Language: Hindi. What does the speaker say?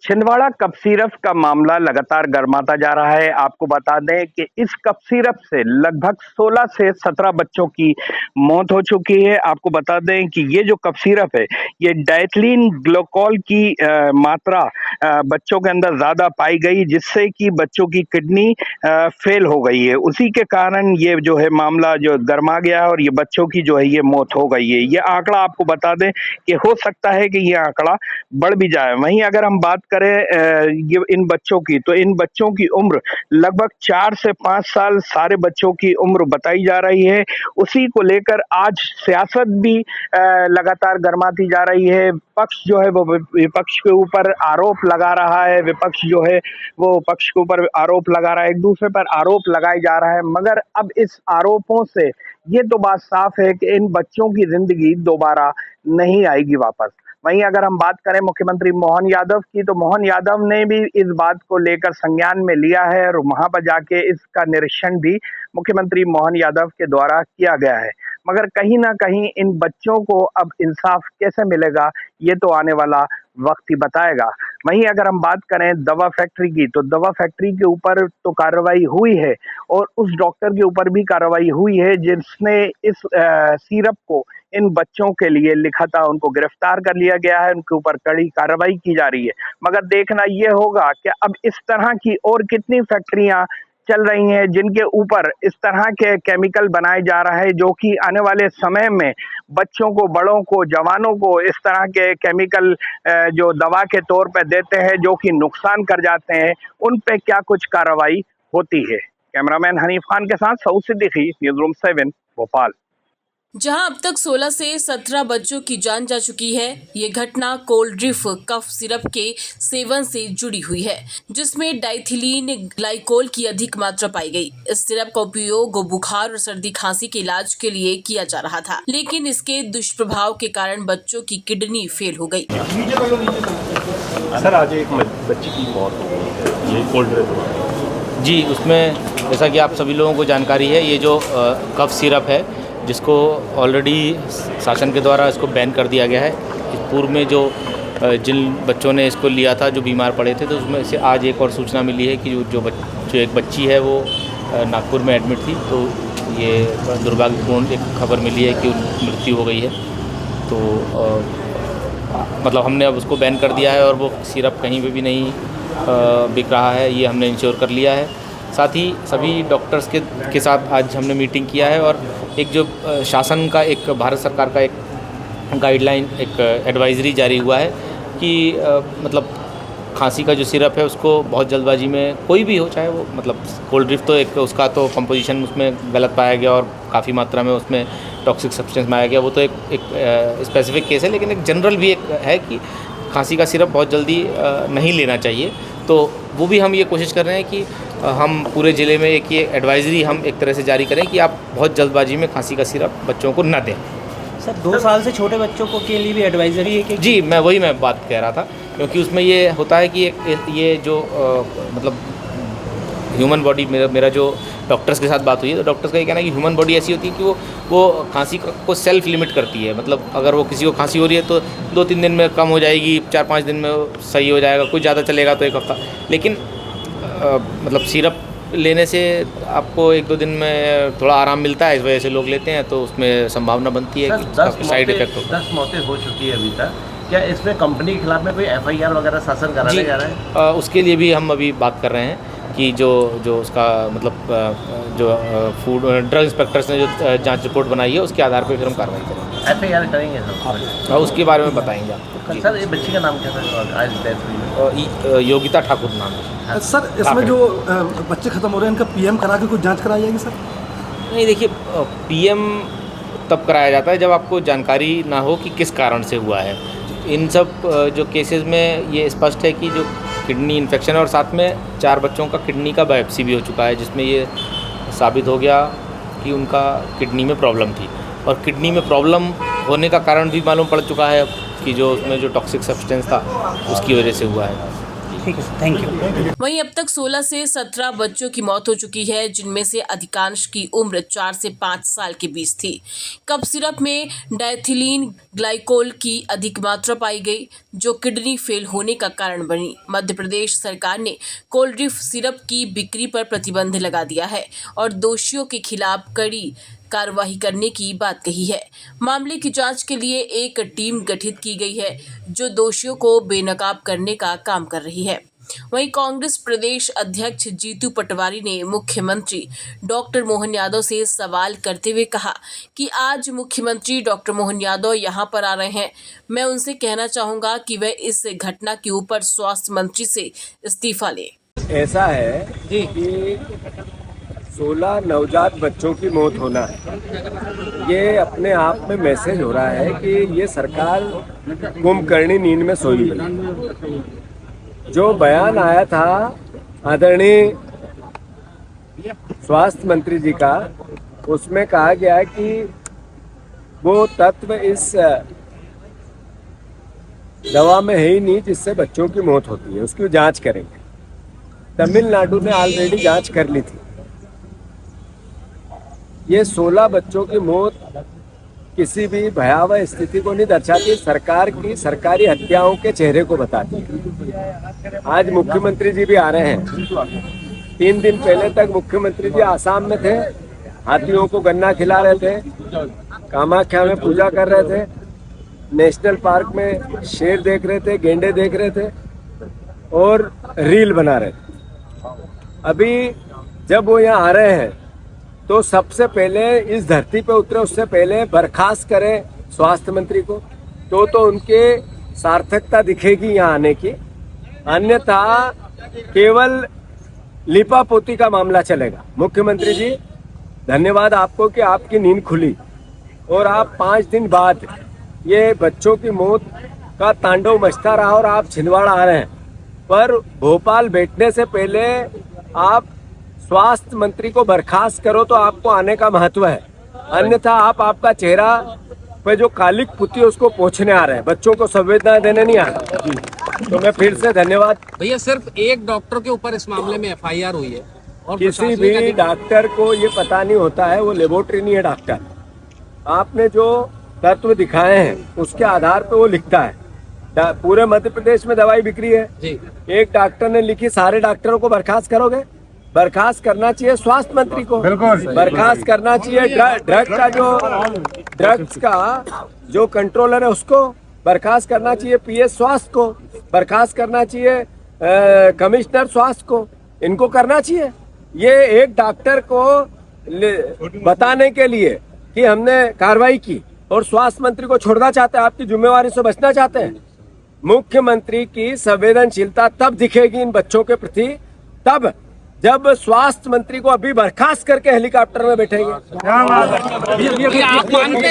छिंदवाड़ा कफ सिरप का मामला लगातार गर्माता जा रहा है। आपको बता दें कि इस कफ सिरप से लगभग 16 से 17 बच्चों की मौत हो चुकी है। आपको बता दें कि ये जो कफ सिरप है, ये डाइथिलीन ग्लाइकोल की मात्रा बच्चों के अंदर ज़्यादा पाई गई, जिससे कि बच्चों की किडनी फेल हो गई है। उसी के कारण ये जो है मामला जो गरमा गया है और ये बच्चों की जो है ये मौत हो गई है। ये आंकड़ा आपको बता दें कि हो सकता है कि ये आंकड़ा बढ़ भी जाए। वहीं अगर हम बात करें ये इन बच्चों की, तो इन बच्चों की उम्र लगभग 4 से 5 साल सारे बच्चों की उम्र बताई जा रही है। उसी को लेकर आज सियासत भी लगातार गर्माती जा रही है। पक्ष जो है वो विपक्ष के ऊपर आरोप लगा रहा है, विपक्ष जो है वो पक्ष के ऊपर आरोप लगा रहा है, एक दूसरे पर आरोप लगाए जा रहा है। मगर अब इस आरोपों से ये तो बात साफ है कि इन बच्चों की जिंदगी दोबारा नहीं आएगी वापस। वहीं अगर हम बात करें मुख्यमंत्री मोहन यादव की, तो मोहन यादव ने भी इस बात को लेकर संज्ञान में लिया है और वहां पर जाके इसका निरीक्षण भी मुख्यमंत्री मोहन यादव के द्वारा किया गया है। मगर कहीं ना कहीं इन बच्चों को अब इंसाफ कैसे मिलेगा, ये तो आने वाला वक्त ही बताएगा। वहीं अगर हम बात करें दवा फैक्ट्री की, तो दवा फैक्ट्री के ऊपर तो कार्रवाई हुई है और उस डॉक्टर के ऊपर भी कार्रवाई हुई है जिसने इस सिरप को इन बच्चों के लिए लिखा था। उनको गिरफ्तार कर लिया गया है, उनके ऊपर कड़ी कार्रवाई की जा रही है। मगर देखना यह होगा कि अब इस तरह की और कितनी फैक्ट्रियां चल रही हैं जिनके ऊपर इस तरह के केमिकल बनाए जा रहा है, जो कि आने वाले समय में बच्चों को, बड़ों को, जवानों को इस तरह के केमिकल जो दवा के तौर पे देते हैं, जो कि नुकसान कर जाते हैं, उन पे क्या कुछ कार्रवाई होती है। कैमरामैन हनीफ खान के साथ सऊद सिद्दीकी, न्यूज रूम 7, भोपाल। जहां अब तक 16 से 17 बच्चों की जान जा चुकी है। ये घटना कोल्ड ड्रिफ कफ सिरप के सेवन से जुड़ी हुई है, जिसमें डाइथिलीन ग्लाइकोल की अधिक मात्रा पाई गई। इस सिरप का उपयोग बुखार और सर्दी खांसी के इलाज के लिए किया जा रहा था, लेकिन इसके दुष्प्रभाव के कारण बच्चों की किडनी फेल हो गई। सर, आज एक बच्ची की मौत हो गई है, ये कोल्ड ड्रिंक जी। उसमें जैसा कि आप सभी लोगों को जानकारी है, ये जो कफ सिरप है, जिसको ऑलरेडी शासन के द्वारा इसको बैन कर दिया गया है। इस पूर्व में जो जिन बच्चों ने इसको लिया था, जो बीमार पड़े थे, तो उसमें से आज एक और सूचना मिली है कि जो एक बच्ची है वो नागपुर में एडमिट थी। तो ये दुर्भाग्यपूर्ण एक खबर मिली है कि उनकी मृत्यु हो गई है। तो मतलब हमने अब उसको बैन कर दिया है और वो सिरप कहीं पे भी नहीं बिक रहा है, ये हमने इंश्योर कर लिया है। साथ ही सभी डॉक्टर्स के साथ आज हमने मीटिंग किया है और एक जो शासन का, एक भारत सरकार का एक गाइडलाइन, एक एडवाइजरी जारी हुआ है कि मतलब खांसी का जो सिरप है उसको बहुत जल्दबाजी में कोई भी हो, चाहे वो मतलब कोल्ड ड्रिंक, तो एक उसका तो कंपोजिशन उसमें गलत पाया गया और काफ़ी मात्रा में उसमें टॉक्सिक सब्सटेंस पाया गया, वो तो एक स्पेसिफिक केस है। लेकिन एक जनरल भी एक है कि खांसी का सिरप बहुत जल्दी नहीं लेना चाहिए। तो वो भी हम ये कोशिश कर रहे हैं कि हम पूरे ज़िले में एक ये एडवाइजरी हम एक तरह से जारी करें कि आप बहुत जल्दबाजी में खांसी का सिरप बच्चों को न दें। सर, 2 साल से छोटे बच्चों को के लिए भी एडवाइजरी है कि? जी, मैं बात कह रहा था, क्योंकि उसमें ये होता है कि ये जो मतलब ह्यूमन बॉडी, मेरा जो डॉक्टर्स के साथ बात हुई है, तो डॉक्टर्स का ये कहना है कि ह्यूमन बॉडी ऐसी होती है कि वो खांसी को सेल्फ लिमिट करती है। मतलब अगर वो किसी को खांसी हो रही है तो 2-3 दिन में कम हो जाएगी, 4-5 दिन में सही हो जाएगा, कुछ ज़्यादा चलेगा तो 1 हफ्ता। लेकिन मतलब सिरप लेने से आपको 1-2 दिन में थोड़ा आराम मिलता है, इस वजह से लोग लेते हैं, तो उसमें संभावना बनती है कि साइड इफेक्ट हो। 10 मौतें हो चुकी है अभी तक। क्या इसमें कंपनी के खिलाफ में कोई FIR वगैरह शासन कराने जा रहा है? उसके लिए भी हम अभी बात कर रहे हैं कि जो उसका मतलब जो फूड ड्रग इंस्पेक्टर्स ने जो जांच रिपोर्ट बनाई है, उसके आधार पर फिर हम कार्रवाई करेंगे, FIR करेंगे सर। और उसके बारे में बताएंगे आपको। सर, ये बच्ची का नाम क्या था? आज डेथ हुई। योगिता ठाकुर नाम है। सर, इसमें जो बच्चे ख़त्म हो रहे हैं, इनका PM करा के कुछ जांच कराई जाएगी सर? नहीं, देखिए, PM तब कराया जाता है जब आपको जानकारी ना हो कि किस कारण से हुआ है। इन सब जो केसेस में ये स्पष्ट है कि जो किडनी इन्फेक्शन है, और साथ में 4 बच्चों का किडनी का बायोप्सी भी हो चुका है, जिसमें ये साबित हो गया कि उनका किडनी में प्रॉब्लम थी। और किडनी में प्रॉब्लम होने का कारण भी मालूम पड़ चुका है अब कि जो उसमें जो टॉक्सिक सब्सटेंस था उसकी वजह से हुआ है। ठीक है सर, थैंक यू। वहीं अब तक 16 से 17 बच्चों की मौत हो चुकी है, जिनमें से अधिकांश की उम्र 4 से 5 साल के बीच थी। कफ सिरप में डायथिलीन ग्लाइकोल की अधिक मात्रा पाई गई, जो किडनी फेल होने का कारण बनी। मध्य प्रदेश सरकार ने कोल्ड ड्रिंक सिरप की बिक्री पर प्रतिबंध लगा दिया है और दोषियों के खिलाफ कड़ी कार्रवाई करने की बात कही है। मामले की जांच के लिए एक टीम गठित की गई है, जो दोषियों को बेनकाब करने का काम कर रही है। वहीं कांग्रेस प्रदेश अध्यक्ष जीतू पटवारी ने मुख्यमंत्री डॉक्टर मोहन यादव से सवाल करते हुए कहा कि आज मुख्यमंत्री डॉक्टर मोहन यादव यहां पर आ रहे हैं। मैं उनसे कहना चाहूंगा कि वह इस घटना के ऊपर स्वास्थ्य मंत्री से इस्तीफा लें। ऐसा है कि 16 नवजात बच्चों की मौत होना ये अपने आप में मैसेज हो रहा है कि ये सरकार कुंभकर्णी नींद में सोई है। जो बयान आया था आदरणीय स्वास्थ्य मंत्री जी का, उसमें कहा गया कि वो तत्व इस दवा में है ही नहीं जिससे बच्चों की मौत होती है, उसकी जांच करेंगे। तमिलनाडु ने ऑलरेडी जांच कर ली थी। ये 16 बच्चों की मौत किसी भी भयावह स्थिति को नहीं दर्शाती, सरकार की सरकारी हत्याओं के चेहरे को बताती है। आज मुख्यमंत्री जी भी आ रहे हैं। 3 दिन पहले तक मुख्यमंत्री जी आसाम में थे, हाथियों को गन्ना खिला रहे थे, कामाख्या में पूजा कर रहे थे, नेशनल पार्क में शेर देख रहे थे, गेंडे देख रहे थे और रील बना रहे थे। अभी जब वो यहाँ आ रहे हैं तो सबसे पहले इस धरती पे उतरे उससे पहले बर्खास्त करें स्वास्थ्य मंत्री को, तो उनके सार्थकता दिखेगी यहाँ आने की। अन्यथा केवल लिपापोती का मामला चलेगा। मुख्यमंत्री जी, धन्यवाद आपको कि आपकी नींद खुली और आप 5 दिन बाद ये बच्चों की मौत का तांडव मचता रहा और आप छिंदवाड़ा आ रहे हैं। पर भोपाल बैठने से पहले आप स्वास्थ्य मंत्री को बर्खास्त करो तो आपको आने का महत्व है। अन्यथा आप आपका चेहरा पे जो कालिक पुती है उसको पोंछने आ रहे हैं, बच्चों को संवेदना देने नहीं आ रहे। तो मैं फिर से धन्यवाद। भैया, सिर्फ एक डॉक्टर के ऊपर इस मामले में FIR हुई है और किसी भी डॉक्टर को ये पता नहीं होता है, वो लेबोरेटरी नहीं है डॉक्टर। आपने जो तत्व दिखाए हैं उसके आधार पे वो लिखता है। पूरे मध्य प्रदेश में दवाई बिक्री है जी। एक डॉक्टर ने लिखी, सारे डॉक्टरों को बर्खास्त करोगे? बर्खास्त करना चाहिए स्वास्थ्य मंत्री को, बर्खास्त करना चाहिए ड्रग्स का जो कंट्रोलर है उसको, बर्खास्त करना चाहिए PS स्वास्थ्य को, बर्खास्त करना चाहिए कमिश्नर स्वास्थ्य को। इनको करना चाहिए। ये एक डॉक्टर को बताने के लिए कि हमने कार्रवाई की और स्वास्थ्य मंत्री को छोड़ना चाहते हैं, आपकी जिम्मेवारी से बचना चाहते हैं। मुख्यमंत्री की संवेदनशीलता तब दिखेगी इन बच्चों के प्रति, तब जब स्वास्थ्य मंत्री को अभी बर्खास्त करके हेलीकॉप्टर में बैठेंगे।